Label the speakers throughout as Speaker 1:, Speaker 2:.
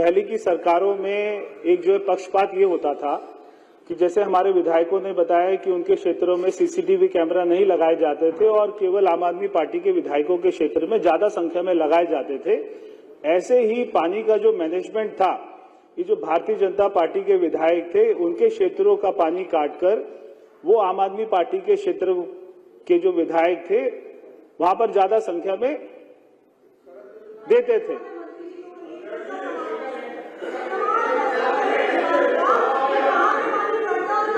Speaker 1: पहले की सरकारों में एक जो है पक्षपात ये होता था कि जैसे हमारे विधायकों ने बताया कि उनके क्षेत्रों में सीसीटीवी कैमरा नहीं लगाए जाते थे और केवल आम आदमी पार्टी के विधायकों के क्षेत्र में ज्यादा संख्या में लगाए जाते थे। ऐसे ही पानी का जो मैनेजमेंट था, ये जो भारतीय जनता पार्टी के विधायक थे उनके क्षेत्रों का पानी काटकर वो आम आदमी पार्टी के क्षेत्र के जो विधायक थे वहां पर ज्यादा संख्या में देते थे।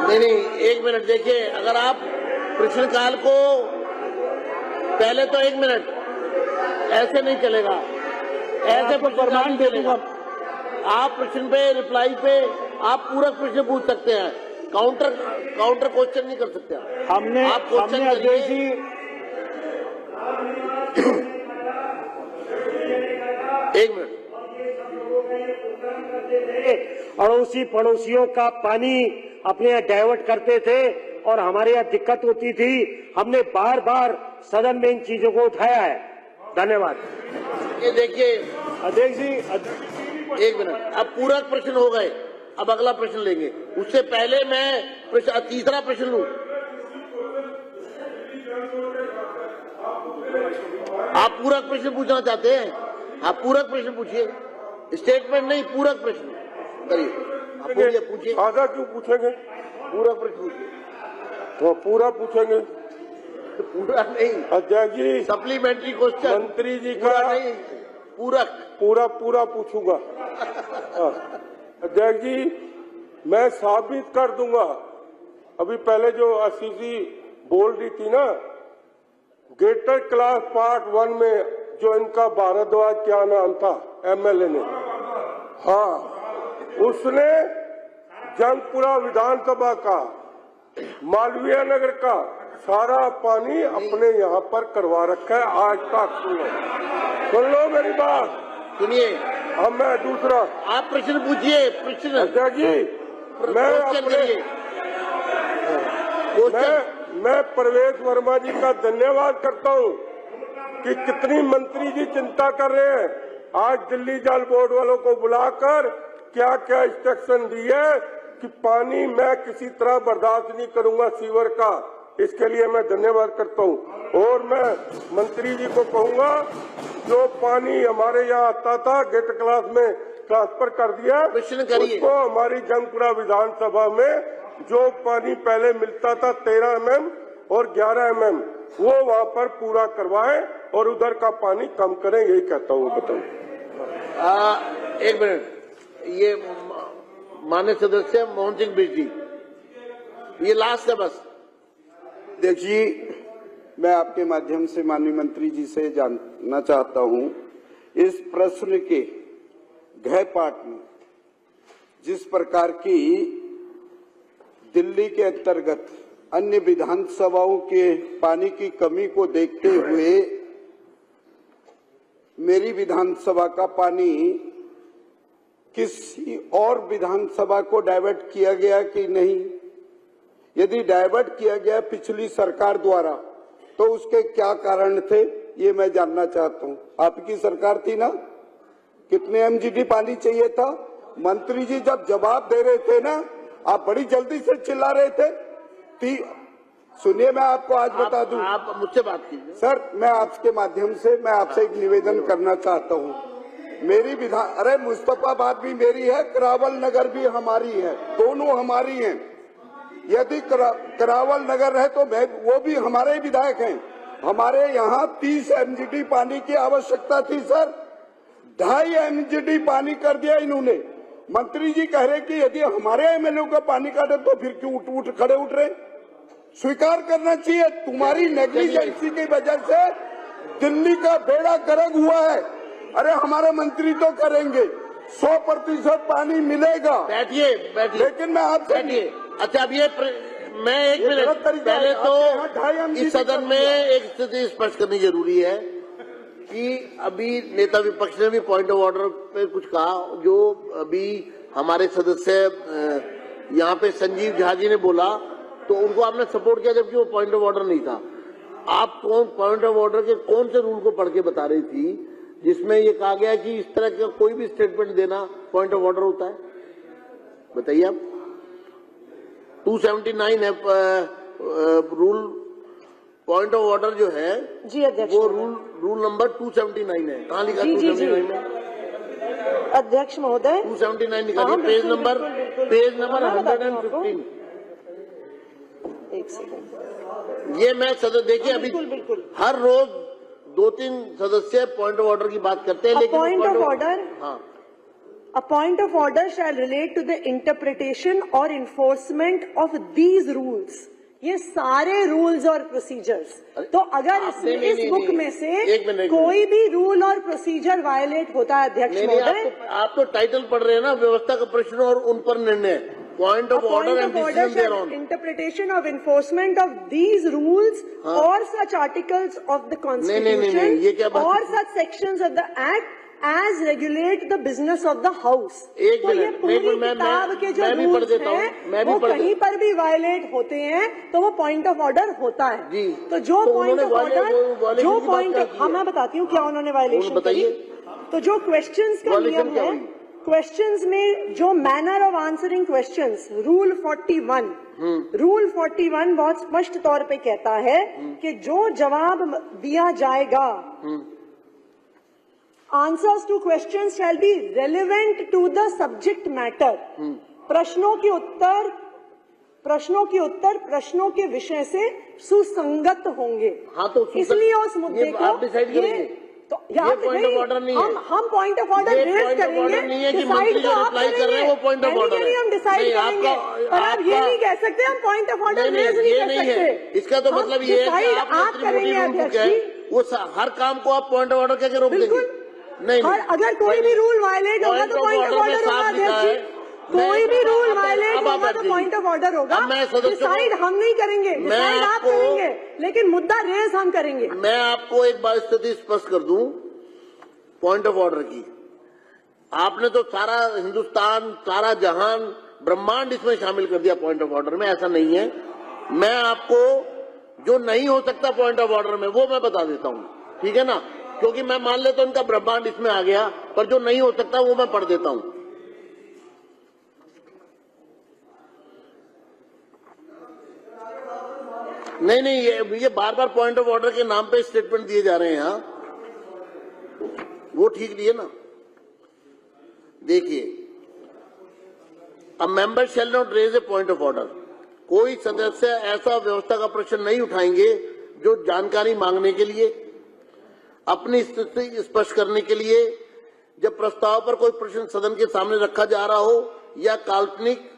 Speaker 2: नहीं, एक मिनट देखिए, अगर आप प्रश्नकाल को पहले तो 1 मिनट, ऐसे नहीं चलेगा, ऐसे
Speaker 1: आपको प्रमाण दे दूंगा।
Speaker 2: आप प्रश्न पे रिप्लाई पे आप पूरा प्रश्न पूछ सकते हैं, काउंटर क्वेश्चन नहीं कर सकते।
Speaker 1: हमने अध्यक्ष जी
Speaker 2: एक मिनट,
Speaker 3: अड़ोसी पड़ोसियों का पानी अपने यहाँ डाइवर्ट करते थे और हमारे यहाँ दिक्कत होती थी। हमने बार बार सदन में इन चीजों को उठाया है। धन्यवाद।
Speaker 2: ये देखिए
Speaker 1: अध्यक्ष जी,
Speaker 2: एक मिनट, अब पूरक प्रश्न हो गए, अब अगला प्रश्न लेंगे। उससे पहले मैं तीसरा प्रश्न लूं। आप पूरक प्रश्न पूछना चाहते हैं? आप पूरक प्रश्न पूछिए, स्टेटमेंट नहीं, पूरक प्रश्न करिए। पूछिए।
Speaker 4: आधा क्यों पूछेंगे?
Speaker 2: पूरक प्रश्न पूछिए।
Speaker 4: तो पूरा पूछेंगे?
Speaker 2: तो पूरा नहीं
Speaker 4: अध्यक्ष जी,
Speaker 2: सप्लीमेंट्री क्वेश्चन
Speaker 4: मंत्री जी का
Speaker 2: नहीं, पूरक
Speaker 4: पूरा पूछूंगा। अध्यक्ष जी, मैं साबित कर दूंगा। अभी पहले जो आशीषी बोल रही थी ना, ग्रेटर क्लास पार्ट 1 में जो इनका भारद्वाज क्या नाम था एमएलए ने, हाँ, उसने जंगपुरा विधानसभा का, मालवीय नगर का सारा पानी अपने यहाँ पर करवा रखा है आज तक। सुन लो मेरी बात,
Speaker 2: सुनिए।
Speaker 4: अब मैं दूसरा,
Speaker 2: आप प्रश्न पूछिए। प्रश्न
Speaker 4: अध्यक्ष जी, मैं प्रवेश वर्मा जी का धन्यवाद करता हूँ कि कितनी मंत्री जी चिंता कर रहे हैं। आज दिल्ली जल बोर्ड वालों को बुलाकर क्या क्या इंस्ट्रक्शन दी है कि पानी मैं किसी तरह बर्दाश्त नहीं करूंगा सीवर का। इसके लिए मैं धन्यवाद करता हूं। और मैं मंत्री जी को कहूंगा, जो पानी हमारे यहाँ आता था गेट क्लास में ट्रांसफर कर दिया, उसको हमारी जंगपुरा विधानसभा में जो पानी पहले मिलता था 13 mm और 11 mm, वो वहाँ पर पूरा करवाएं और उधर का पानी कम करें, यही कहता हूँ। बताओ।
Speaker 2: एक मिनट, ये माननीय सदस्य मोहन सिंह बिष्ट जी, ये लास्ट है बस।
Speaker 5: देखिए, मैं आपके माध्यम से माननीय मंत्री जी से जानना चाहता हूं, इस प्रश्न के घ पाठ में जिस प्रकार की दिल्ली के अंतर्गत अन्य विधानसभाओं के पानी की कमी को देखते हुए मेरी विधानसभा का पानी किसी और विधानसभा को डाइवर्ट किया गया कि नहीं? यदि डाइवर्ट किया गया पिछली सरकार द्वारा तो उसके क्या कारण थे, ये मैं जानना चाहता हूँ। आपकी सरकार थी ना, कितने एमजीडी पानी चाहिए था? मंत्री जी जब जवाब दे रहे थे ना, आप बड़ी जल्दी से चिल्ला रहे थे। सुनिए, मैं आपको आज बता दूं।
Speaker 2: आप मुझसे बात कीजिए
Speaker 5: सर। मैं आपके माध्यम से मैं आपसे एक निवेदन करना चाहता हूँ। मेरी अरे मुस्तफाबाद भी मेरी है, करावल नगर भी हमारी है, दोनों हमारी हैं। यदि करावल नगर है तो वो भी हमारे विधायक हैं। हमारे यहाँ 30 एमजीडी पानी की आवश्यकता थी सर, 2.5 एमजीडी पानी कर दिया इन्होंने। मंत्री जी कह रहे कि यदि हमारे एमएलए का पानी काटे तो फिर क्यों खड़े उठ रहे? स्वीकार करना चाहिए, तुम्हारी नेग्लिजेंसी की वजह से दिल्ली का बेड़ा गर्क हुआ है। अरे हमारे मंत्री तो करेंगे, 100% पानी मिलेगा।
Speaker 2: बैठिए,
Speaker 5: लेकिन मैं आपसे
Speaker 2: अच्छा, अब ये मैं 1 मिनट पहले तो इस सदन में एक स्थिति स्पष्ट करनी जरूरी है कि अभी नेता विपक्ष ने भी पॉइंट ऑफ ऑर्डर पे कुछ कहा, जो अभी हमारे सदस्य यहाँ पे संजीव झा जी ने बोला तो उनको आपने सपोर्ट किया, जबकि वो पॉइंट ऑफ ऑर्डर नहीं था। आप कौन पॉइंट ऑफ ऑर्डर के कौन से रूल को पढ़ के बता रही थी जिसमें ये कहा गया कि इस तरह का कोई भी स्टेटमेंट देना पॉइंट ऑफ ऑर्डर होता है? बताइए आप। 279 है रूल, पॉइंट ऑफ ऑर्डर जो है
Speaker 6: जी अध्यक्ष,
Speaker 2: वो रूल नंबर 279 है। कहाँ लिखा?
Speaker 6: जी, जी,
Speaker 2: 279 में
Speaker 6: अध्यक्ष महोदय
Speaker 2: 279 निकालिए।
Speaker 6: हाँ,
Speaker 2: पेज
Speaker 6: बिल्कुल,
Speaker 2: नंबर
Speaker 6: बिल्कुल, बिल्कुल।
Speaker 2: पेज नंबर
Speaker 6: मैं बताती हूँ आपको।
Speaker 2: 115।
Speaker 6: एक सेकंड।
Speaker 2: ये मैं सदस्य देखिए अभी
Speaker 6: बिल्कुल बिल्कुल।
Speaker 2: हर रोज 2-3 सदस्य पॉइंट ऑफ ऑर्डर की बात करते हैं, लेकिन
Speaker 6: पॉइंट ऑफ ऑर्डर,
Speaker 2: हाँ,
Speaker 6: A point of order shall relate to the interpretation or enforcement of these rules. ये सारे रूल्स और प्रोसीजर्स। तो अगर
Speaker 2: आपने
Speaker 6: इस बुक में
Speaker 2: एक
Speaker 6: से
Speaker 2: मिनट।
Speaker 6: कोई भी रूल और प्रोसीजर वायलेट होता है अध्यक्ष
Speaker 2: नहीं,
Speaker 6: महोदय,
Speaker 2: आप तो टाइटल पढ़ रहे हैं ना, व्यवस्था का प्रश्न और उन पर निर्णय। Point of order and decision thereon
Speaker 6: interpretation of enforcement of these rules और सच आर्टिकल्स ऑफ द
Speaker 2: नहीं, ये
Speaker 6: कॉन्स्टिट्यूशन
Speaker 2: क्या बात
Speaker 6: और such sections of the act as regulate the business of the house।
Speaker 2: एक
Speaker 6: तो ये
Speaker 2: मिनट,
Speaker 6: पूरी
Speaker 2: मैं
Speaker 6: किताब के जो
Speaker 2: मैं भी पढ़
Speaker 6: रूल्स
Speaker 2: देता हूँ,
Speaker 6: हैं
Speaker 2: मैं भी
Speaker 6: वो
Speaker 2: पढ़
Speaker 6: कहीं पर भी वायलेट होते हैं तो वो पॉइंट ऑफ ऑर्डर होता है।
Speaker 2: जी।
Speaker 6: तो जो
Speaker 2: तो
Speaker 6: पॉइंट
Speaker 2: उन्होंने
Speaker 6: ऑफ ऑर्डर,
Speaker 2: वायलेशन
Speaker 6: जो
Speaker 2: की बात
Speaker 6: पॉइंट
Speaker 2: क्या
Speaker 6: ऑफ,
Speaker 2: की
Speaker 6: हाँ
Speaker 2: है?
Speaker 6: मैं बताती हूँ क्या उन्होंने वायलेशन
Speaker 2: बताइए।
Speaker 6: करी। तो जो क्वेश्चंस का
Speaker 2: वायलेशन
Speaker 6: नियम
Speaker 2: क्या
Speaker 6: है,
Speaker 2: हुई?
Speaker 6: क्वेश्चंस में जो manner of answering questions, rule 41, rule 41 बहुत स्पष्ट तौर पे कहता है कि जो जवाब दिया जाएगा, answers to questions shall be relevant to the subject matter. प्रश्नों के उत्तर प्रश्नों के विषय से सुसंगत होंगे।
Speaker 2: हाँ, तो
Speaker 6: इसलिए उस मुद्दे
Speaker 2: ये
Speaker 6: को
Speaker 2: आप डिसाइड करेंगे।
Speaker 6: तो
Speaker 2: ये point of order नहीं है।
Speaker 6: हम पॉइंट ऑफ ऑर्डर
Speaker 2: ये
Speaker 6: रेज
Speaker 2: point of
Speaker 6: करेंगे।
Speaker 2: order नहीं है कि
Speaker 6: Decide
Speaker 2: मंत्री
Speaker 6: तो
Speaker 2: जो
Speaker 6: आप
Speaker 2: reply कर रहे हैं वो point of
Speaker 6: करेंगे।
Speaker 2: order है।
Speaker 6: हम डिसाइड
Speaker 2: नहीं,
Speaker 6: करेंगे, पर आप ये नहीं कह सकते हम पॉइंट ऑफ ऑर्डर रेज नहीं
Speaker 2: ये
Speaker 6: कर
Speaker 2: नहीं है।
Speaker 6: सकते।
Speaker 2: इसका तो
Speaker 6: हम
Speaker 2: मतलब ये है कि
Speaker 6: decide
Speaker 2: आपने
Speaker 6: आप
Speaker 2: इतनी मोटी
Speaker 6: करेंगे
Speaker 2: रूल बुक
Speaker 6: अध्यक्ष
Speaker 2: है,
Speaker 6: जी।
Speaker 2: वो हर काम को आप पॉइंट ऑफ ऑर्डर कहकर रोक देंगे।
Speaker 6: बिल्कुल।
Speaker 2: नहीं,
Speaker 6: और अगर कोई भी रूल वायलेट होगा तो पॉइंट ऑफ ऑर्डर होगा अध्यक्ष जी। कोई भी रूल वायलेट होगा तो पॉइंट ऑफ ऑर्डर होगा। डिसाइड हम नहीं करेंगे, डिसाइड आप करेंगे, लेकिन मुद्दा रेज हम करेंगे।
Speaker 2: मैं आपको एक बार स्थिति स्पष्ट कर दूं पॉइंट ऑफ ऑर्डर की। आपने तो सारा हिंदुस्तान, सारा जहान, ब्रह्मांड इसमें शामिल कर दिया पॉइंट ऑफ ऑर्डर में। ऐसा नहीं है। मैं आपको जो नहीं हो सकता पॉइंट ऑफ ऑर्डर में वो मैं बता देता हूं, ठीक है ना? क्योंकि मैं मान लेता हूं उनका ब्रह्मांड इसमें आ गया, पर जो नहीं हो सकता वो मैं पढ़ देता हूं। नहीं, ये बार बार पॉइंट ऑफ ऑर्डर के नाम पे स्टेटमेंट दिए जा रहे हैं यहाँ, वो ठीक नहीं है ना। देखिए, a member shall not raise a point of order. कोई सदस्य ऐसा व्यवस्था का प्रश्न नहीं उठाएंगे जो जानकारी मांगने के लिए, अपनी स्थिति स्पष्ट करने के लिए, जब प्रस्ताव पर कोई प्रश्न सदन के सामने रखा जा रहा हो या काल्पनिक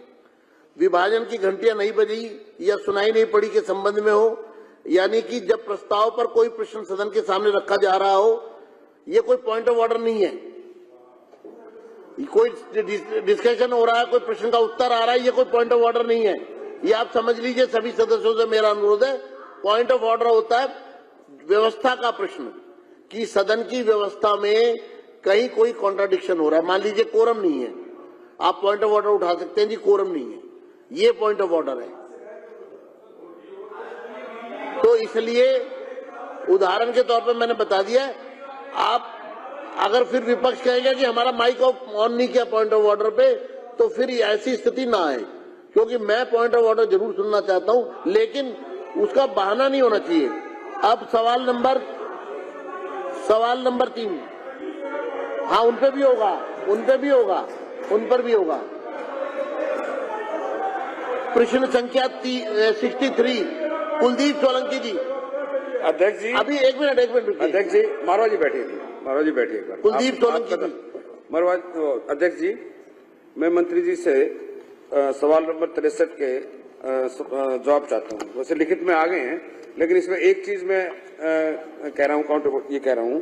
Speaker 2: विभाजन की घंटियां नहीं बजी या सुनाई नहीं पड़ी के संबंध में हो। यानी कि जब प्रस्ताव पर कोई प्रश्न सदन के सामने रखा जा रहा हो, ये कोई पॉइंट ऑफ ऑर्डर नहीं है। कोई डिस्कशन हो रहा है, कोई प्रश्न का उत्तर आ रहा है, ये कोई पॉइंट ऑफ ऑर्डर नहीं है। ये आप समझ लीजिए। सभी सदस्यों से मेरा अनुरोध है, पॉइंट ऑफ ऑर्डर होता है व्यवस्था का प्रश्न कि सदन की व्यवस्था में कहीं कोई कॉन्ट्राडिक्शन हो रहा है। मान लीजिए कोरम नहीं है, आप पॉइंट ऑफ ऑर्डर उठा सकते हैं, जी कोरम नहीं है, ये पॉइंट ऑफ ऑर्डर है। तो इसलिए उदाहरण के तौर पर मैंने बता दिया। आप अगर फिर विपक्ष कहेगा कि हमारा माइक ऑन नहीं किया पॉइंट ऑफ ऑर्डर पे, तो फिर ऐसी स्थिति ना आए, क्योंकि मैं पॉइंट ऑफ ऑर्डर जरूर सुनना चाहता हूं, लेकिन उसका बहाना नहीं होना चाहिए। अब सवाल नंबर 3, हाँ उन पे भी होगा, उन पर भी होगा। प्रश्न संख्या 63, कुलदीप सोलंकी जी।
Speaker 7: अध्यक्ष जी,
Speaker 2: अभी एक मिनट रुकिए।
Speaker 7: अध्यक्ष जी, मारवा जी बैठिए एक बार।
Speaker 2: कुलदीप सोलंकी जी।
Speaker 7: मारवा अध्यक्ष जी, मैं मंत्री जी से सवाल नंबर 63 के जवाब चाहता हूँ। वैसे लिखित में आ गए हैं, लेकिन इसमें एक चीज मैं कह रहा हूँ, ये कह रहा हूँ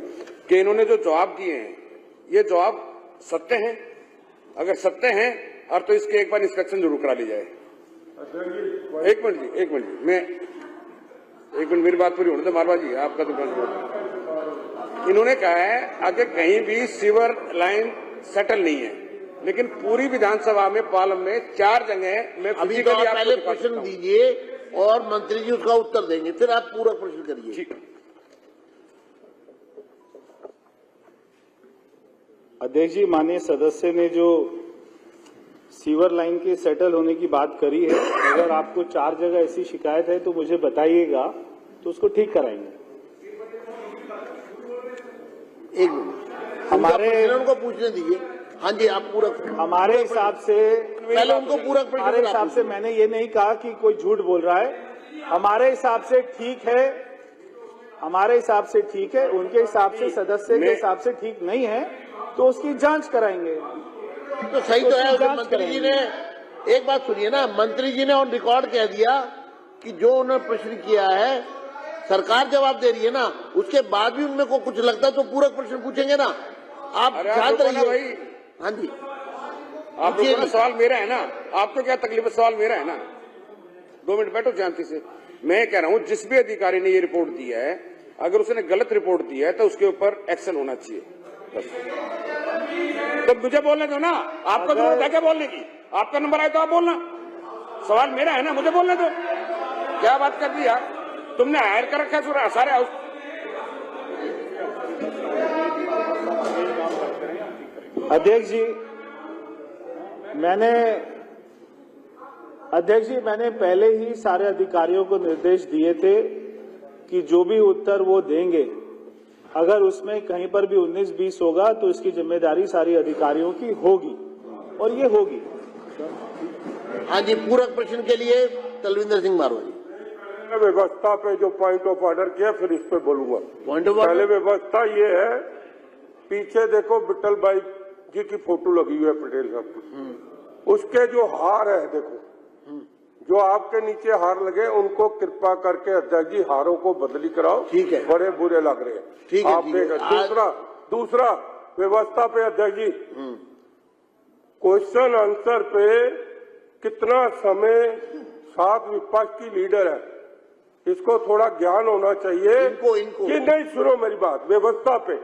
Speaker 7: कि इन्होंने जो जवाब दिए हैं, ये जवाब सत्य हैं। अगर सत्य हैं और तो इसके एक बार इंस्पेक्शन जरूर करा ली जाए। एक मिनट मेरी बात पूरी होने दो। मारवा जी, आपका तो इन्होंने कहा है अगर कहीं भी सीवर लाइन सेटल नहीं है, लेकिन पूरी विधानसभा में पार्लियामेंट में 4 जगह में
Speaker 2: अभी तो आप पहले प्रश्न दीजिए और मंत्री जी उसका उत्तर देंगे, फिर आप पूरा प्रश्न करिए।
Speaker 7: ठीक।
Speaker 1: अध्यक्ष जी, माननीय सदस्य ने जो सीवर लाइन के सेटल होने की बात करी है, अगर आपको 4 जगह ऐसी शिकायत है तो मुझे बताइएगा, तो उसको ठीक कराएंगे।
Speaker 2: एक मिनट,
Speaker 1: हमारे
Speaker 2: उनको पूछने दीजिए। हाँ जी, आप पूरा
Speaker 1: हमारे हिसाब से
Speaker 2: पहले उनको पूरा
Speaker 1: हमारे हिसाब से मैंने ये नहीं कहा कि कोई झूठ बोल रहा है। हमारे हिसाब से ठीक है, हमारे हिसाब से ठीक है, उनके हिसाब से, सदस्य के हिसाब से ठीक नहीं है, तो उसकी जांच कराएंगे।
Speaker 2: तो सही तो है। मंत्री जी ने एक बात सुनिए ना, मंत्री जी ने ऑन रिकॉर्ड कह दिया कि जो उन्होंने प्रश्न किया है सरकार जवाब दे रही है ना, उसके बाद भी उनमें को कुछ लगता है तो पूरक प्रश्न पूछेंगे ना। आप शांत रहिए। हाँ जी,
Speaker 7: आप लोगों का सवाल मेरा है ना, आपको क्या तकलीफ है? सवाल मेरा है ना। 2 मिनट बैठो शांति से। मैं कह रहा हूं जिस भी अधिकारी ने ये रिपोर्ट दिया है, अगर उसने गलत रिपोर्ट दी है तो उसके ऊपर एक्शन होना चाहिए। तो मुझे बोलने दो ना, आपको जरूरत है क्या बोलने की? आपका नंबर आए तो आप बोलना। सवाल मेरा है ना, मुझे बोलने दो। क्या बात कर दी यार, तुमने हायर कर रखा है सारे हाउस।
Speaker 1: अध्यक्ष जी, मैंने पहले ही सारे अधिकारियों को निर्देश दिए थे कि जो भी उत्तर वो देंगे, अगर उसमें कहीं पर भी 19-20 होगा तो इसकी जिम्मेदारी सारी अधिकारियों की होगी, और ये होगी।
Speaker 2: हाँ जी, पूरक प्रश्न के लिए तलविंदर सिंह मारवा जी।
Speaker 4: व्यवस्था पे जो पॉइंट ऑफ ऑर्डर किया, फिर इस पे बोलूंगा।
Speaker 2: पॉइंट ऑफ
Speaker 4: पहले
Speaker 2: ऑर्डर,
Speaker 4: व्यवस्था ये है, पीछे देखो विठल भाई जी की फोटो लगी हुई है, पटेल साहब की। उसके जो हार है, देखो जो आपके नीचे हार लगे, उनको कृपा करके अध्यक्ष जी हारों को बदली कराओ।
Speaker 2: ठीक है,
Speaker 4: बड़े बुरे लग रहे हैं।
Speaker 2: ठीक है,
Speaker 4: आप देखें। दूसरा व्यवस्था पे अध्यक्ष जी, क्वेश्चन आंसर पे कितना समय, 7 विपक्ष की लीडर है, इसको थोड़ा ज्ञान होना चाहिए।
Speaker 2: इनको
Speaker 4: कि नहीं, सुनो मेरी बात। व्यवस्था पे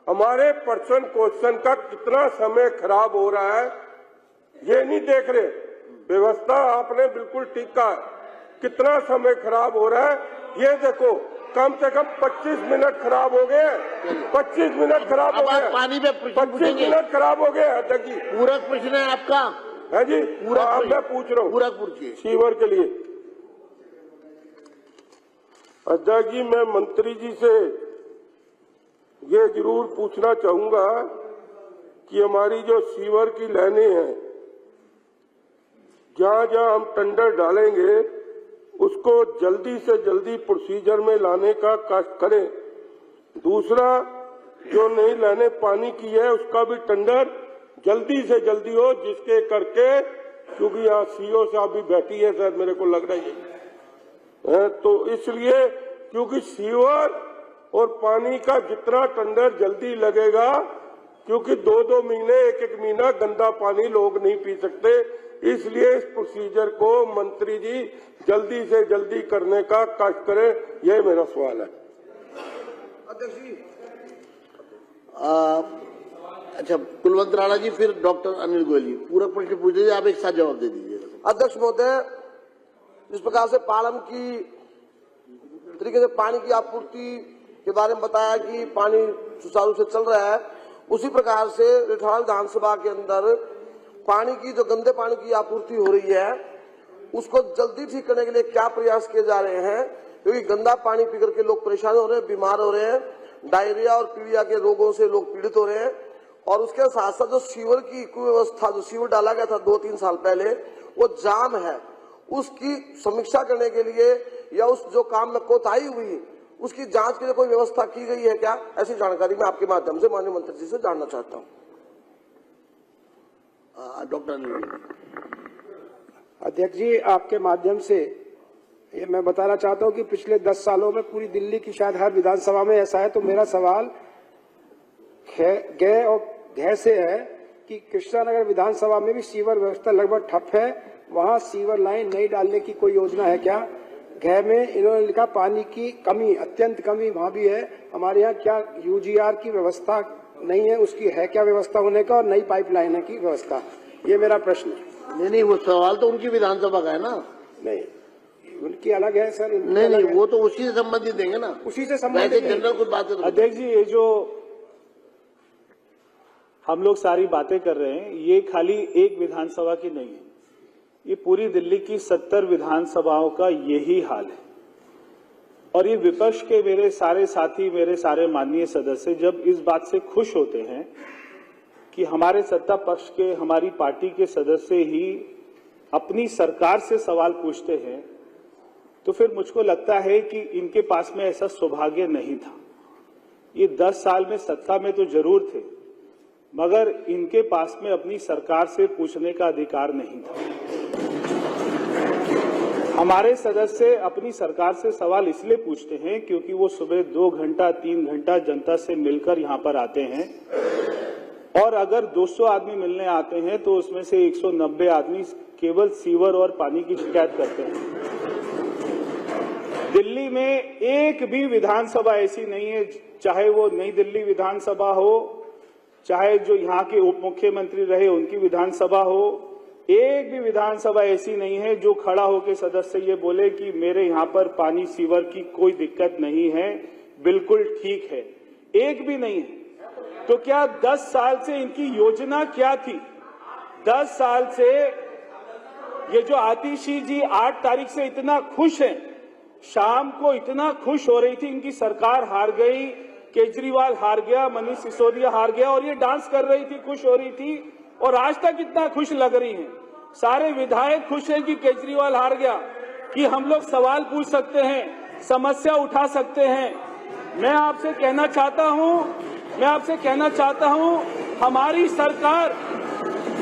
Speaker 4: हमारे पर्सन क्वेश्चन का कितना समय खराब हो रहा है, ये नहीं देख रहे। व्यवस्था आपने बिल्कुल ठीक कहा, कितना समय खराब हो रहा है ये देखो। कम से कम 25 मिनट खराब हो गए। 25 मिनट खराब हो गए।
Speaker 2: पानी पे
Speaker 4: 25 मिनट खराब हो गए अध्यक्ष जी।
Speaker 2: पूरक प्रश्न है आपका?
Speaker 4: है जी, मैं पूछ रहा हूँ।
Speaker 2: पूरक पूछिए।
Speaker 4: सीवर के लिए अध्यक्ष जी, मैं मंत्री जी से ये जरूर पूछना चाहूंगा कि हमारी जो सीवर की लाइनें हैं, जहां जहां हम टेंडर डालेंगे, उसको जल्दी से जल्दी प्रोसीजर में लाने का कष्ट करें। दूसरा, जो नई लाइनें पानी की है, उसका भी टेंडर जल्दी से जल्दी हो, जिसके करके, क्योंकि यहाँ सीओ साहब भी बैठी है, शायद मेरे को लग रहा है, तो इसलिए क्योंकि सीवर और पानी का जितना टेंडर जल्दी लगेगा, क्योंकि 2-2 महीने, 1-1 महीना गंदा पानी लोग नहीं पी सकते, इसलिए इस प्रोसीजर को मंत्री जी जल्दी से जल्दी करने का कष्ट करें, यह मेरा सवाल है।
Speaker 2: अध्यक्ष जी, अच्छा, कुलवंत राणा जी, फिर डॉक्टर अनिल गोयल जी। पूरा प्रश्न पूछ लीजिए, आप एक साथ जवाब दे दीजिए।
Speaker 8: अध्यक्ष महोदय, जिस प्रकार से पालम की तरीके से पानी की आपूर्ति के बारे में बताया कि पानी सुचारू से चल रहा है, उसी प्रकार से रिठाल विधानसभा के अंदर पानी की, जो गंदे पानी की आपूर्ति हो रही है, उसको जल्दी ठीक करने के लिए क्या प्रयास किए जा रहे हैं? क्योंकि गंदा पानी पी करके लोग परेशान हो रहे हैं, बीमार हो रहे हैं, डायरिया और पीलिया के रोगों से लोग पीड़ित हो रहे हैं। और उसके साथ साथ जो सीवर की कुव्यवस्था, जो सीवर डाला गया था 2-3 साल पहले, वो जाम है, उसकी समीक्षा करने के लिए या उस जो काम में कोताही हुई, उसकी जांच के लिए कोई व्यवस्था की गई है क्या? ऐसी जानकारी मैं आपके माध्यम से माननीय मंत्री जी से जानना चाहता हूँ।
Speaker 2: डॉक्टर
Speaker 9: अध्यक्ष जी, आपके माध्यम से ये मैं बताना चाहता हूं कि पिछले 10 सालों में पूरी दिल्ली की शायद हर विधानसभा में ऐसा है, तो मेरा सवाल गै और घै से है कि कृष्णानगर विधानसभा में भी सीवर व्यवस्था लगभग ठप है, वहां सीवर लाइन नहीं डालने की कोई योजना है क्या? घै में इन्होंने लिखा पानी की कमी, अत्यंत कमी वहां भी है। हमारे यहाँ क्या यूजीआर की व्यवस्था नहीं है, उसकी है क्या व्यवस्था होने का, और नई पाइपलाइन की व्यवस्था? ये मेरा प्रश्न है।
Speaker 2: नहीं, वो सवाल तो उनकी विधानसभा का है ना।
Speaker 9: नहीं, उनकी अलग है सर।
Speaker 2: नहीं, वो तो उसी से संबंधित देंगे ना,
Speaker 9: उसी से संबंधित
Speaker 2: जनरल कुछ बात है।
Speaker 1: अध्यक्ष जी, ये जो हम लोग सारी बातें कर रहे हैं, ये खाली एक विधानसभा की नहीं है, ये पूरी दिल्ली की 70 विधानसभाओं का यही हाल है। और ये विपक्ष के मेरे सारे साथी, मेरे सारे माननीय सदस्य जब इस बात से खुश होते हैं कि हमारे सत्ता पक्ष के, हमारी पार्टी के सदस्य ही अपनी सरकार से सवाल पूछते हैं, तो फिर मुझको लगता है कि इनके पास में ऐसा सौभाग्य नहीं था। ये 10 साल में सत्ता में तो जरूर थे, मगर इनके पास में अपनी सरकार से पूछने का अधिकार नहीं था। हमारे सदस्य अपनी सरकार से सवाल इसलिए पूछते हैं क्योंकि वो सुबह 2 घंटा 3 घंटा जनता से मिलकर यहाँ पर आते हैं, और अगर 200 आदमी मिलने आते हैं तो उसमें से 190 आदमी केवल सीवर और पानी की शिकायत करते हैं। दिल्ली में एक भी विधानसभा ऐसी नहीं है, चाहे वो नई दिल्ली विधानसभा हो, चाहे जो यहाँ के उप मुख्यमंत्री रहे उनकी विधानसभा हो, एक भी विधानसभा ऐसी नहीं है जो खड़ा होकर सदस्य ये बोले कि मेरे यहाँ पर पानी सीवर की कोई दिक्कत नहीं है, बिल्कुल ठीक है। एक भी नहीं है। तो क्या 10 साल से इनकी योजना क्या थी? 10 साल से ये जो आतिशी जी 8 तारीख से इतना खुश हैं, शाम को इतना खुश हो रही थी, इनकी सरकार हार गई, केजरीवाल हार गया, मनीष सिसोदिया हार गया, और ये डांस कर रही थी, खुश हो रही थी, और आज तक इतना खुश लग रही हैं। सारे विधायक खुश हैं कि केजरीवाल हार गया, कि हम लोग सवाल पूछ सकते हैं, समस्या उठा सकते हैं। मैं आपसे कहना चाहता हूं,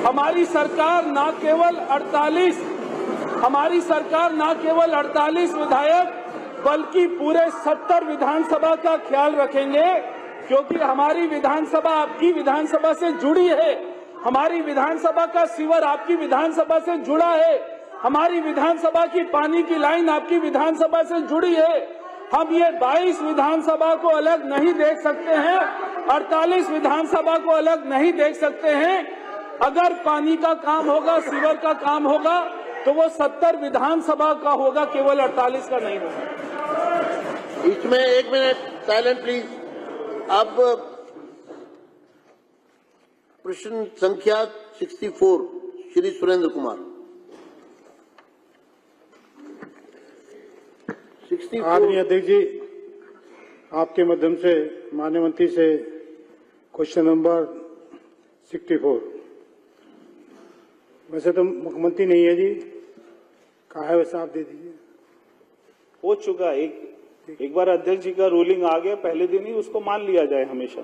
Speaker 1: हमारी सरकार ना केवल 48 विधायक बल्कि पूरे 70 विधानसभा का ख्याल रखेंगे, क्योंकि हमारी विधानसभा आपकी विधानसभा से जुड़ी है, हमारी विधानसभा का सीवर आपकी विधानसभा से जुड़ा है, हमारी विधानसभा की पानी की लाइन आपकी विधानसभा से जुड़ी है। हम ये 22 विधानसभा को अलग नहीं देख सकते हैं, 48 विधानसभा को अलग नहीं देख सकते हैं। अगर पानी का काम होगा, सीवर का काम होगा, तो वो 70 विधानसभा का होगा, केवल 48 का नहीं होगा।
Speaker 2: इसमें 1 मिनट साइलेंट प्लीज। अब प्रश्न संख्या 64 श्री सुरेंद्र कुमार। 64।
Speaker 10: आदरणीय अध्यक्ष जी, आपके माध्यम से माननीय मंत्री से क्वेश्चन नंबर 64। वैसे तो मुख्यमंत्री नहीं है जी, कहा है वैसा आप दे दीजिए।
Speaker 1: हो चुका, एक बार अध्यक्ष जी का रूलिंग आ गया, पहले दिन ही उसको मान लिया जाए हमेशा।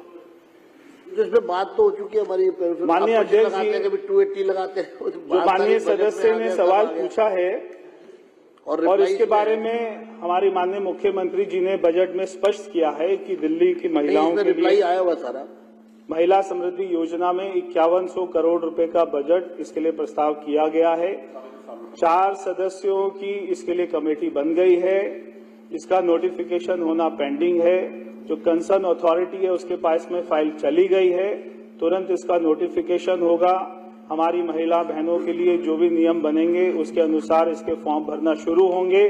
Speaker 2: जिसमें बात तो हो चुकी है हमारी।
Speaker 1: माननीय अध्यक्ष जी,
Speaker 2: कभी 280 लगाते हैं,
Speaker 1: जो माननीय सदस्य ने सवाल पूछा है और इसके बारे में हमारे माननीय मुख्यमंत्री जी ने बजट में स्पष्ट किया है कि दिल्ली की महिलाओं के लिए
Speaker 2: आया हुआ सारा
Speaker 1: महिला समृद्धि योजना में 5100 करोड़ रुपए का बजट इसके लिए प्रस्ताव किया गया है। 4 सदस्यों की इसके लिए कमेटी बन गई है, इसका नोटिफिकेशन होना पेंडिंग है। जो कंसर्न अथॉरिटी है उसके पास में फाइल चली गई है, तुरंत इसका नोटिफिकेशन होगा। हमारी महिला बहनों के लिए जो भी नियम बनेंगे उसके अनुसार इसके फॉर्म भरना शुरू होंगे,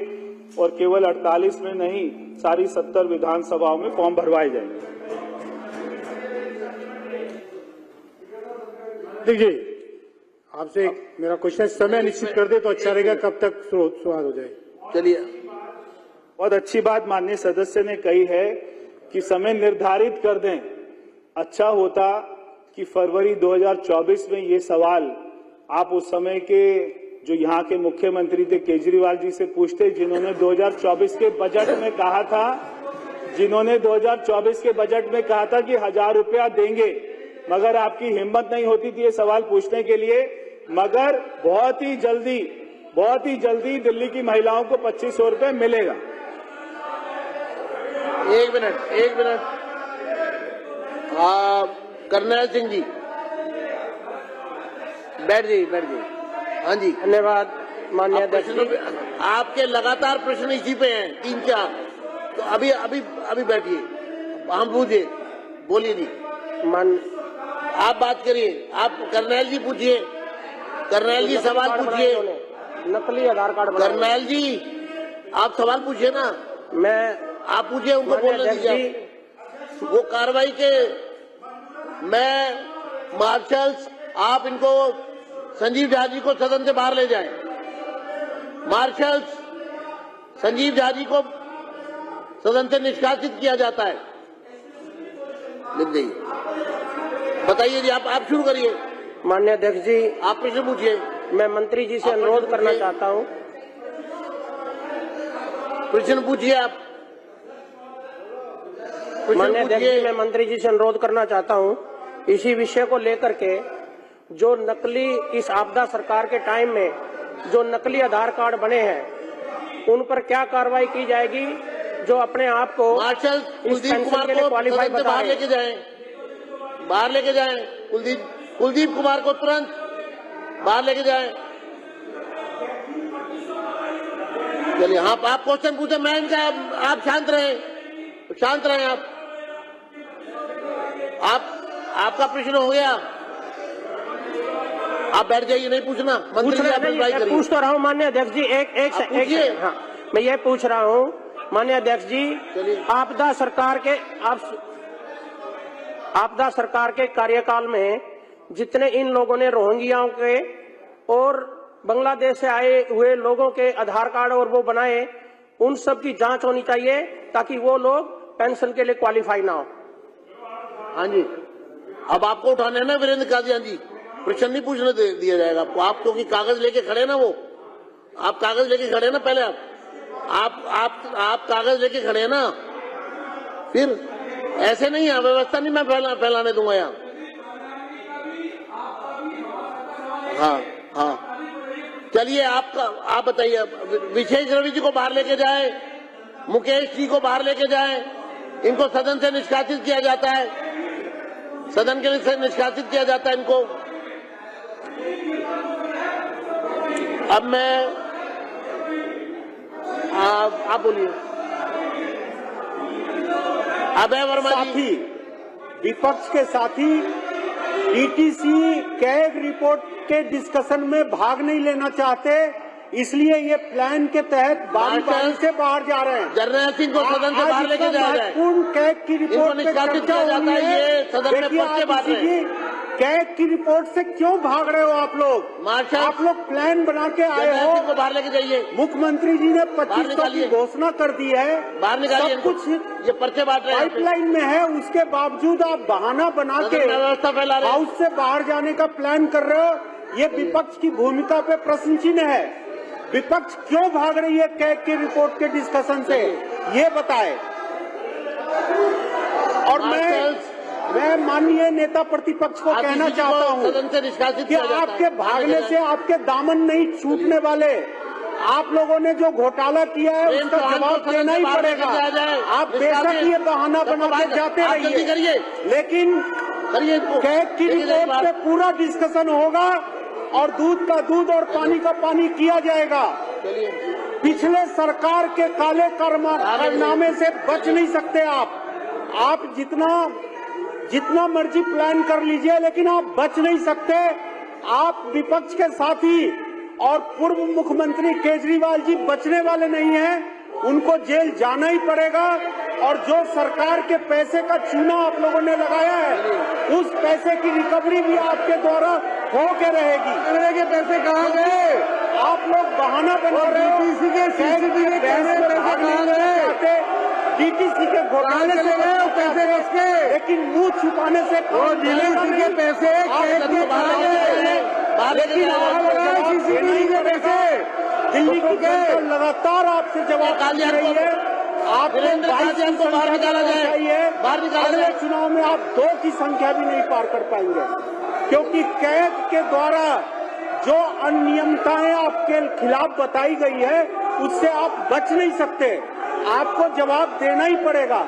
Speaker 1: और केवल 48 में नहीं, सारी 70 विधानसभाओं में फॉर्म भरवाए जाएंगे।
Speaker 10: देखिए, आपसे मेरा क्वेश्चन समय निश्चित कर दे तो अच्छा रहेगा, कब तक शुरुआत हो जाए।
Speaker 2: चलिए,
Speaker 1: बहुत अच्छी बात माननीय सदस्य ने कही है कि समय निर्धारित कर दें। अच्छा होता कि फरवरी 2024 में ये सवाल आप उस समय के जो यहाँ के मुख्यमंत्री थे केजरीवाल जी से पूछते, जिन्होंने 2024 के बजट में कहा था कि 1000 रुपया देंगे, मगर आपकी हिम्मत नहीं होती थी ये सवाल पूछने के लिए। मगर बहुत ही जल्दी दिल्ली की महिलाओं को 2500 रुपये मिलेगा।
Speaker 2: एक मिनट। करनैल सिंह जी, बैठ जाइए। हाँ जी,
Speaker 9: धन्यवाद माननीय अध्यक्ष जी।
Speaker 2: आपके लगातार प्रश्न इसी पे हैं, 3-4, तो अभी बैठिए, हम पूछिए, बोलिए जी। आप बात करिए, आप करनैल जी पूछिए, करनैल जी सवाल पूछिए।
Speaker 9: नकली आधार कार्ड
Speaker 2: करनैल जी आप सवाल पूछिए ना। आप पूछिए, उनको बोलने दीजिए। वो कार्रवाई के मैं मार्शल्स, आप इनको संजीव झा जी को सदन से बाहर ले जाएं। मार्शल्स, संजीव झा जी को सदन से निष्कासित किया जाता है। लिख दीजिए, बताइए जी, आप शुरू करिए।
Speaker 3: माननीय अध्यक्ष जी,
Speaker 2: आप प्रश्न पूछिए।
Speaker 3: मैं मंत्री जी से अनुरोध करना चाहता हूं।
Speaker 2: प्रश्न पूछिए आप।
Speaker 3: माननीय अध्यक्ष जी, मैं मंत्री जी से अनुरोध करना चाहता हूं, इसी विषय को लेकर के जो नकली, इस आपदा सरकार के टाइम में जो नकली आधार कार्ड बने हैं, उन पर क्या कार्रवाई की जाएगी जो अपने आप को
Speaker 2: मार्शल कुलदीप कुमार को
Speaker 3: क्वालिफाई
Speaker 2: सदन से बाहर लेके जाएं, बाहर लेके जाएं। कुलदीप कुमार को तुरंत बाहर लेके जाएं। चलिए, हाँ, आप क्वेश्चन पूछे, मैं इनका, आप शांत रहें, शांत रहें आप आपका प्रश्न हो गया, आप बैठ जाइए, नहीं पूछना। मंत्री जी आप रिप्लाई करिए।
Speaker 3: पूछ तो रहा हूँ माननीय अध्यक्ष जी, एक हाँ, मैं ये पूछ रहा हूँ माननीय अध्यक्ष जी, आपदा सरकार के कार्यकाल में जितने इन लोगों ने रोहिंग्याओं के और बांग्लादेश से आए हुए लोगों के आधार कार्ड और वो बनाए, उन सब की जांच होनी चाहिए ताकि वो लोग पेंशन के लिए क्वालिफाई ना हो।
Speaker 2: हाँ जी, अब आपको उठाने हैं ना वीरेंद्र कादियान जी, प्रश्न नहीं पूछने दिया जाएगा आपको। आप क्योंकि कागज लेके खड़े ना, वो आप कागज लेके खड़े ना, पहले आप कागज लेके खड़े हैं ना, फिर ऐसे नहीं है, व्यवस्था नहीं मैं फैलाने दूंगा यहाँ। हाँ, चलिए, आप बताइए। विशेष रवि जी को बाहर लेके जाए, मुकेश जी को बाहर लेके जाए, इनको सदन से निष्कासित किया जाता है, सदन के लिए निष्कासित किया जाता है इनको। अब मैं आप बोलिए। अभय वर्मा जी,
Speaker 11: विपक्ष के साथी डीटीसी कैग रिपोर्ट के डिस्कशन में भाग नहीं लेना चाहते, इसलिए ये प्लान के तहत बारी से बाहर जा रहे हैं।
Speaker 2: जर्नैल सिंह को सदन से बाहर लेके जाया जाए।
Speaker 11: महत्वपूर्ण कैग की रिपोर्ट पे चर्चा हो रही है।
Speaker 2: ये सदन में पर्चे बांट रहे हैं।
Speaker 11: कैग की रिपोर्ट से क्यों भाग रहे हो आप लोग? आप लोग प्लान बना के आए हो।
Speaker 2: को बाहर लेके जाइए।
Speaker 11: मुख्यमंत्री जी ने 2500 की घोषणा कर दी है,
Speaker 2: बाहर निकालिए।
Speaker 11: सब कुछ
Speaker 2: ये पर्चे बांट रहे हैं,
Speaker 11: पाइपलाइन में है, उसके बावजूद आप बहाना बना के
Speaker 2: व्यवस्था फैला रहे हैं,
Speaker 11: हाउस से बाहर जाने का प्लान कर रहे हो। ये विपक्ष की भूमिका पे प्रश्न चिन्ह है। विपक्ष क्यों भाग रही है कैग की रिपोर्ट के डिस्कशन से, ये बताए। और मैं माननीय नेता प्रतिपक्ष को कहना चाहता हूँ कि आपके भागने से आपके दामन नहीं छूटने वाले। आप लोगों ने जो घोटाला किया है उसका जवाब देना ही पड़ेगा। आप बेशक ये बहाना बना के जाते रहिए, लेकिन कैग की रिपोर्ट पे पूरा डिस्कशन होगा और दूध का दूध और पानी का पानी किया जाएगा। पिछले सरकार के काले कारनामे से बच नहीं सकते आप जितना मर्जी प्लान कर लीजिए, लेकिन आप बच नहीं सकते। आप विपक्ष के साथी और पूर्व मुख्यमंत्री केजरीवाल जी बचने वाले नहीं हैं, उनको जेल जाना ही पड़ेगा। और जो सरकार के पैसे का चूना आप लोगों ने लगाया है, उस पैसे की रिकवरी भी आपके द्वारा हो के रहेगी। के पैसे कहाँ गए? आप लोग बहाना बना रहे हो। डीटीसी के घोटाले से गए पैसे उसके, लेकिन मुंह छुपाने से डीटीसी के पैसे, दिल्ली की जनता लगातार आपसे जवाब दे रही है। आप बाहर निकाला चाहिए। अगले चुनाव में आप 2 की संख्या भी नहीं पार कर पाएंगे, क्योंकि कैग के द्वारा जो अनियमितताएं आपके खिलाफ बताई गई है उससे आप बच नहीं सकते। आपको जवाब देना ही पड़ेगा,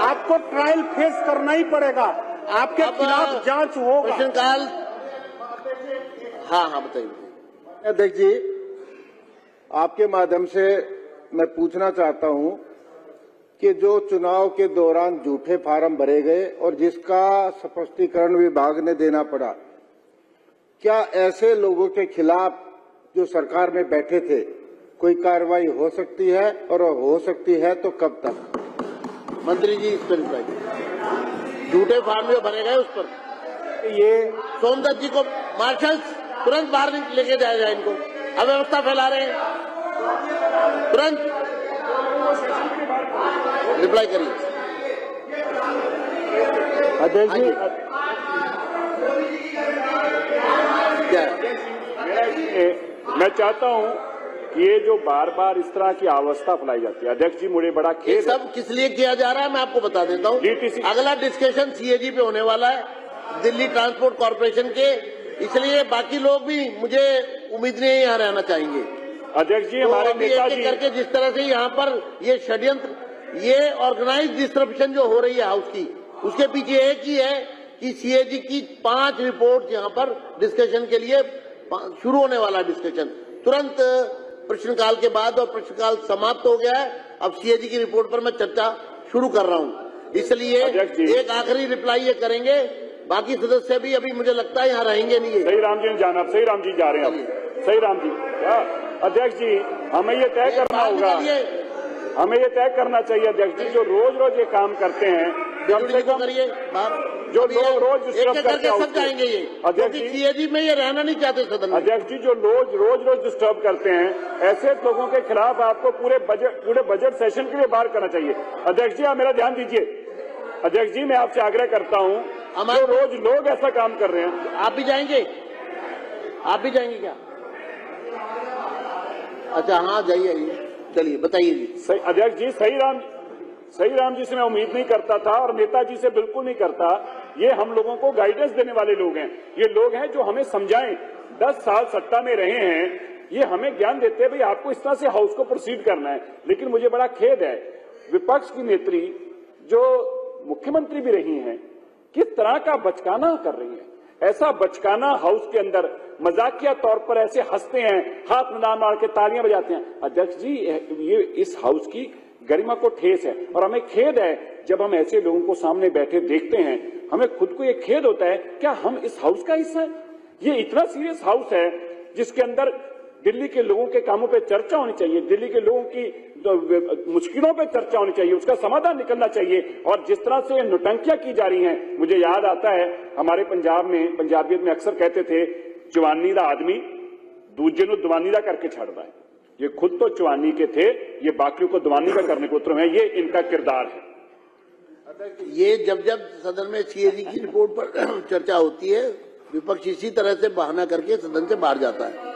Speaker 11: आपको ट्रायल फेस करना ही पड़ेगा, आपके खिलाफ जांच होगा।
Speaker 2: प्रश्नकाल। हाँ, बताइए
Speaker 12: अध्यक्ष जी, आपके माध्यम से मैं पूछना चाहता हूं कि जो चुनाव के दौरान झूठे फार्म भरे गए और जिसका स्पष्टीकरण विभाग ने देना पड़ा, क्या ऐसे लोगों के खिलाफ जो सरकार में बैठे थे कोई कार्रवाई हो सकती है, और हो सकती है तो कब तक?
Speaker 2: मंत्री जी, इस पर झूठे फार्म जो भरे गए उस पर
Speaker 9: ये
Speaker 2: सोमदत्त जी को मार्शल्स तुरंत बाहर लेके जाया जाए, इनको अव्यवस्था फैला रहे हैं, तुरंत रिप्लाई करिए।
Speaker 1: अध्यक्ष जी,
Speaker 2: क्या है?
Speaker 1: मैं चाहता हूं कि ये जो बार बार इस तरह की अवस्था फैलाई जाती है, अध्यक्ष जी मुझे बड़ा
Speaker 2: ये
Speaker 1: खेद है।
Speaker 2: सब किस लिए किया जा रहा है मैं आपको बता देता हूँ।
Speaker 1: DTC
Speaker 2: अगला डिस्कशन सीएजी पे होने वाला है, दिल्ली ट्रांसपोर्ट कॉर्पोरेशन के, इसलिए बाकी लोग भी मुझे उम्मीद नहीं यहाँ रहना चाहेंगे।
Speaker 1: अध्यक्ष जी, हमारे नेताजी
Speaker 2: करके जिस तरह से यहाँ पर ये षड्यंत्र, ये ऑर्गेनाइज डिस्ट्रप्शन जो हो रही है हाउस की, उसके पीछे एक ही है कि सीएजी की 5 रिपोर्ट यहाँ पर डिस्कशन के लिए शुरू होने वाला डिस्कशन तुरंत प्रश्नकाल के बाद, और प्रश्नकाल समाप्त हो गया है। अब सीएजी की रिपोर्ट पर मैं चर्चा शुरू कर रहा हूँ, इसलिए एक आखिरी रिप्लाई ये करेंगे, बाकी सदस्य भी अभी मुझे लगता है यहाँ रहेंगे नहीं।
Speaker 1: सही राम जी ने जाना, सही राम जी जा रहे हैं, सही राम जी। अध्यक्ष जी, हमें ये तय करना होगा, हमें ये तय करना चाहिए अध्यक्ष जी, जो रोज रोज ये काम करते हैं, कम से कम
Speaker 2: करिए
Speaker 1: जो लोग रोज डिस्टर्ब करते हैं,
Speaker 2: सब जाएंगे ये,
Speaker 1: अध्यक्ष जी
Speaker 2: सीएजी में ये रहना नहीं चाहते सदन में।
Speaker 1: अध्यक्ष जी, जो रोज डिस्टर्ब करते हैं, ऐसे लोगों के खिलाफ आपको पूरे बजट सेशन के लिए बाहर करना चाहिए। अध्यक्ष जी, आप मेरा ध्यान दीजिए। अध्यक्ष जी, मैं आपसे आग्रह करता हूं, जो रोज लोग ऐसा काम कर रहे हैं।
Speaker 2: आप भी जाएंगे? आप भी जाएंगे क्या? अच्छा, हाँ जाइए, चलिए बताइए जी।
Speaker 1: अध्यक्ष जी, सही राम जी से मैं उम्मीद नहीं करता था, और नेताजी से बिल्कुल नहीं करता। ये हम लोगों को गाइडेंस देने वाले लोग हैं, ये लोग हैं जो हमें समझाएं। 10 साल सत्ता में रहे हैं, ये हमें ज्ञान देते हैं भाई आपको इस तरह से हाउस को प्रोसीड करना है। लेकिन मुझे बड़ा खेद है, विपक्ष की नेत्री जो मुख्यमंत्री भी रही हैं, किस तरह का बचकाना कर रही है। ऐसा बचकाना हाउस के अंदर मजाकिया तौर पर ऐसे हंसते हैं, हाथ में मार के तालियां बजाते हैं। अध्यक्ष जी, ये इस हाउस की गरिमा को ठेस है, और हमें खेद है जब हम ऐसे लोगों को सामने बैठे देखते हैं। हमें खुद को ये खेद होता है, क्या हम इस हाउस का हिस्सा है? ये इतना सीरियस हाउस है जिसके अंदर दिल्ली के लोगों के कामों पे चर्चा होनी चाहिए, दिल्ली के लोगों की मुश्किलों पे चर्चा होनी चाहिए, उसका समाधान निकलना चाहिए। और जिस तरह से नौटंकियां की जा रही हैं, मुझे याद आता है हमारे पंजाब में, पंजाबियत में अक्सर कहते थे, जवानी दा आदमी दूजे नु दवानी दा करके छड़ता है। ये खुद तो जवानी के थे, ये बाकियों को दवानी का करने को उतरे हैं, ये इनका किरदार है।
Speaker 2: ये जब सदन में सीएजी की रिपोर्ट पर चर्चा होती है, विपक्ष इसी तरह से बहाना करके सदन से बाहर जाता है।